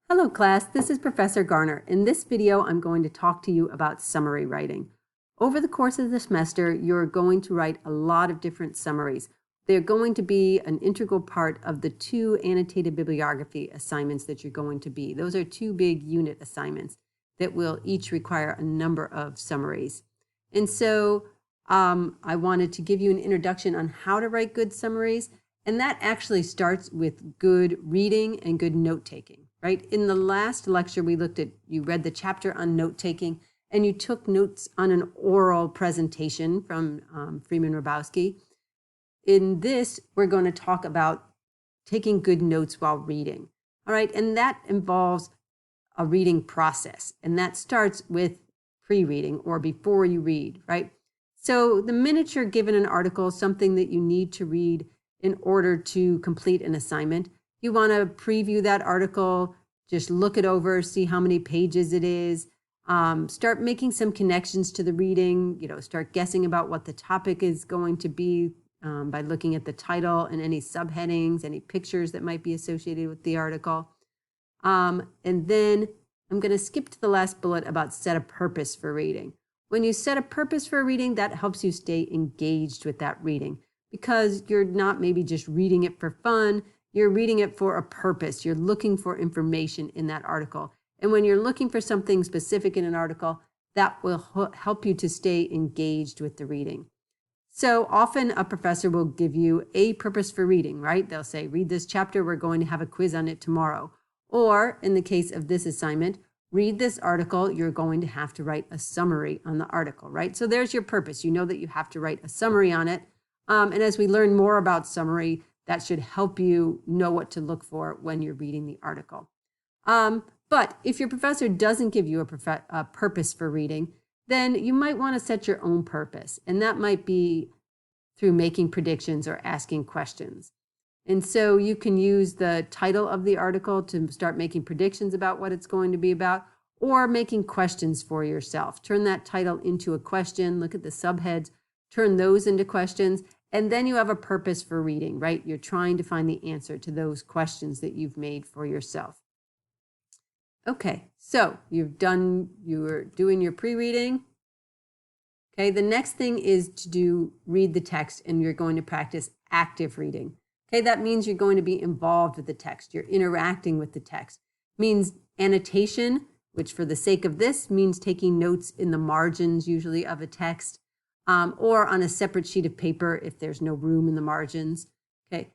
Hello class, this is Professor Garner. In this video, I'm going to talk to you about summary writing. Over the course of the semester, you're going to write a lot of different summaries. They're going to be an integral part of the 2 annotated bibliography assignments that you're going to be. Those are 2 big unit assignments that will each require a number of summaries. And so I wanted to give you an introduction on how to write good summaries, and that actually starts with good reading and good note-taking. Right? In the last lecture, you read the chapter on note-taking, and you took notes on an oral presentation from Freeman-Hrabowski. In this, we're going to talk about taking good notes while reading. All right, and that involves a reading process, and that starts with pre-reading or before you read, right? So the minute you're given an article, something that you need to read in order to complete an assignment, you want to preview that article, just look it over, see how many pages it is, start making some connections to the reading, start guessing about what the topic is going to be by looking at the title and any subheadings, any pictures that might be associated with the article. And then I'm going to skip to the last bullet about set a purpose for reading. When you set a purpose for reading, that helps you stay engaged with that reading because you're not maybe just reading it for fun. You're reading it for a purpose. You're looking for information in that article. And when you're looking for something specific in an article, that will help you to stay engaged with the reading. So often a professor will give you a purpose for reading, right? They'll say, read this chapter, we're going to have a quiz on it tomorrow. Or in the case of this assignment, read this article, you're going to have to write a summary on the article, right? So there's your purpose. You know that you have to write a summary on it. And as we learn more about summary, that should help you know what to look for when you're reading the article. But if your professor doesn't give you a purpose for reading, then you might want to set your own purpose. And that might be through making predictions or asking questions. And so you can use the title of the article to start making predictions about what it's going to be about, or making questions for yourself. Turn that title into a question, look at the subheads, turn those into questions. And then you have a purpose for reading, right? You're trying to find the answer to those questions that you've made for yourself. Okay, so you're doing your pre-reading. Okay, the next thing is to read the text, and you're going to practice active reading. Okay, that means you're going to be involved with the text. You're interacting with the text. It means annotation, which for the sake of this means taking notes in the margins usually of a text. Or on a separate sheet of paper if there's no room in the margins. Okay.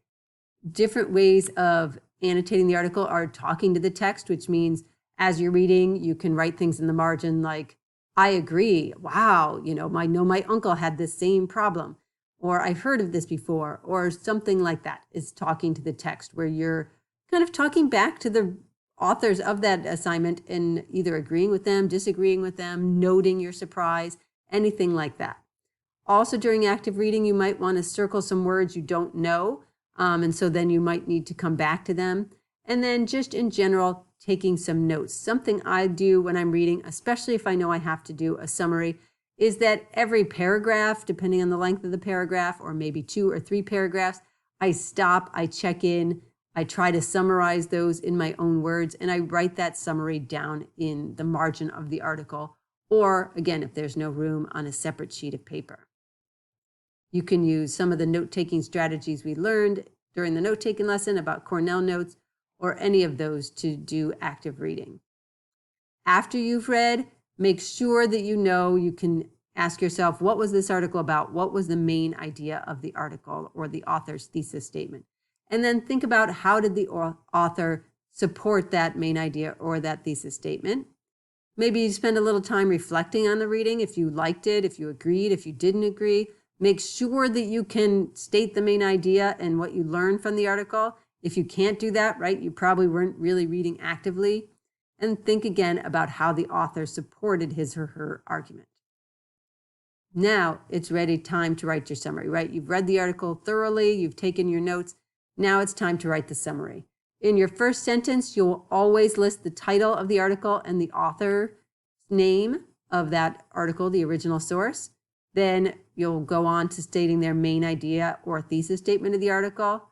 Different ways of annotating the article are talking to the text, which means as you're reading, you can write things in the margin like, I agree, wow, I know my uncle had this same problem, or I've heard of this before, or something like that is talking to the text where you're kind of talking back to the authors of that assignment and either agreeing with them, disagreeing with them, noting your surprise, anything like that. Also, during active reading, you might want to circle some words you don't know, and so then you might need to come back to them. And then just in general, taking some notes. Something I do when I'm reading, especially if I know I have to do a summary, is that every paragraph, depending on the length of the paragraph, or maybe 2 or 3 paragraphs, I stop, I check in, I try to summarize those in my own words, and I write that summary down in the margin of the article, or again, if there's no room, on a separate sheet of paper. You can use some of the note-taking strategies we learned during the note-taking lesson about Cornell notes, or any of those to do active reading. After you've read, make sure that you can ask yourself, what was this article about? What was the main idea of the article or the author's thesis statement? And then think about how did the author support that main idea or that thesis statement. Maybe you spend a little time reflecting on the reading, if you liked it, if you agreed, if you didn't agree. Make sure that you can state the main idea and what you learned from the article. If you can't do that, right, you probably weren't really reading actively. And think again about how the author supported his or her argument. Now it's ready time to write your summary, right? You've read the article thoroughly, you've taken your notes. Now it's time to write the summary. In your first sentence, you'll always list the title of the article and the author's name of that article, the original source. Then you'll go on to stating their main idea or thesis statement of the article.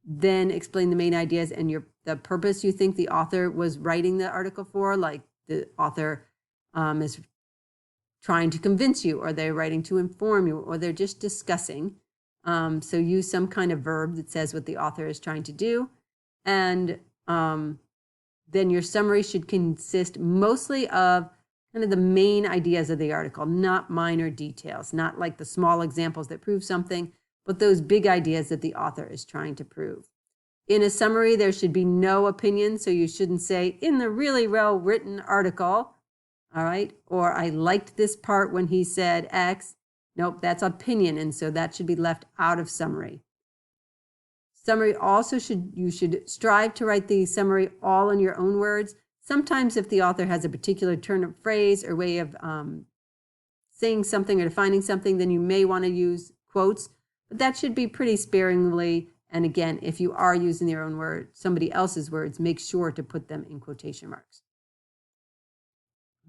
Then explain the main ideas and your the purpose you think the author was writing the article for, like the author is trying to convince you, or they're writing to inform you, or they're just discussing. So use some kind of verb that says what the author is trying to do. And then your summary should consist mostly of kind of the main ideas of the article, not minor details, not like the small examples that prove something, but those big ideas that the author is trying to prove. In a summary, there should be no opinion, so you shouldn't say, in the really well-written article, all right, or I liked this part when he said X. Nope, that's opinion, and so that should be left out of summary. Summary also you should strive to write the summary all in your own words. Sometimes if the author has a particular turn of phrase or way of saying something or defining something, then you may want to use quotes, but that should be pretty sparingly. And again, if you are using your own word, somebody else's words, make sure to put them in quotation marks.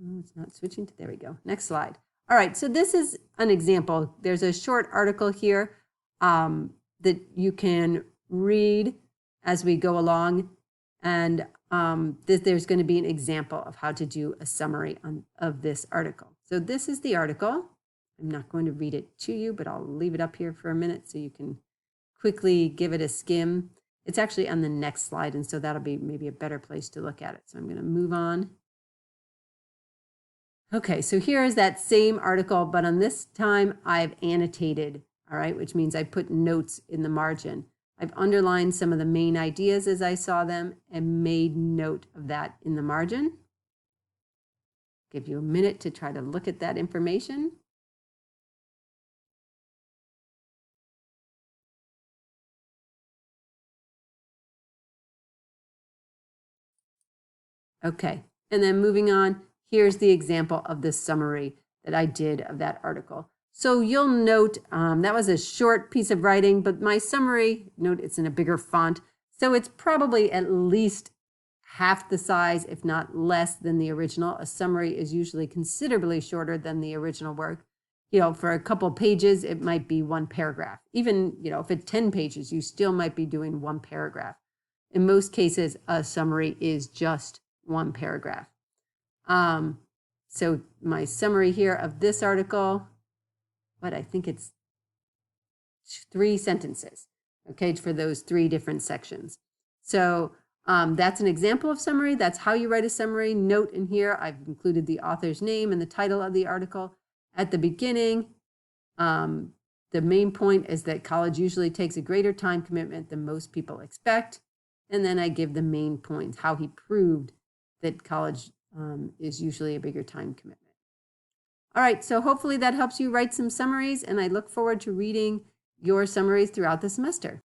Oh, it's not switching to, there we go. Next slide. All right, so this is an example. There's a short article here that you can read as we go along, and there's going to be an example of how to do a summary of this article. So this is the article. I'm not going to read it to you, but I'll leave it up here for a minute so you can quickly give it a skim. It's actually on the next slide, and so that'll be maybe a better place to look at it. So I'm going to move on. Okay, so here is that same article, but on this time I've annotated, all right, which means I put notes in the margin. I've underlined some of the main ideas as I saw them and made note of that in the margin. Give you a minute to try to look at that information. Okay, and then moving on, here's the example of the summary that I did of that article. So you'll note that was a short piece of writing, but my summary, note it's in a bigger font, so it's probably at least half the size, if not less than the original. A summary is usually considerably shorter than the original work. You know, for a couple pages, it might be one paragraph. Even, you know, if it's 10 pages, you still might be doing one paragraph. In most cases, a summary is just one paragraph. So my summary here of this article, but I think it's 3 sentences, okay, for those 3 different sections. So that's an example of summary. That's how you write a summary. Note in here, I've included the author's name and the title of the article. At the beginning, the main point is that college usually takes a greater time commitment than most people expect. And then I give the main point, how he proved that college is usually a bigger time commitment. All right, so hopefully that helps you write some summaries, and I look forward to reading your summaries throughout the semester.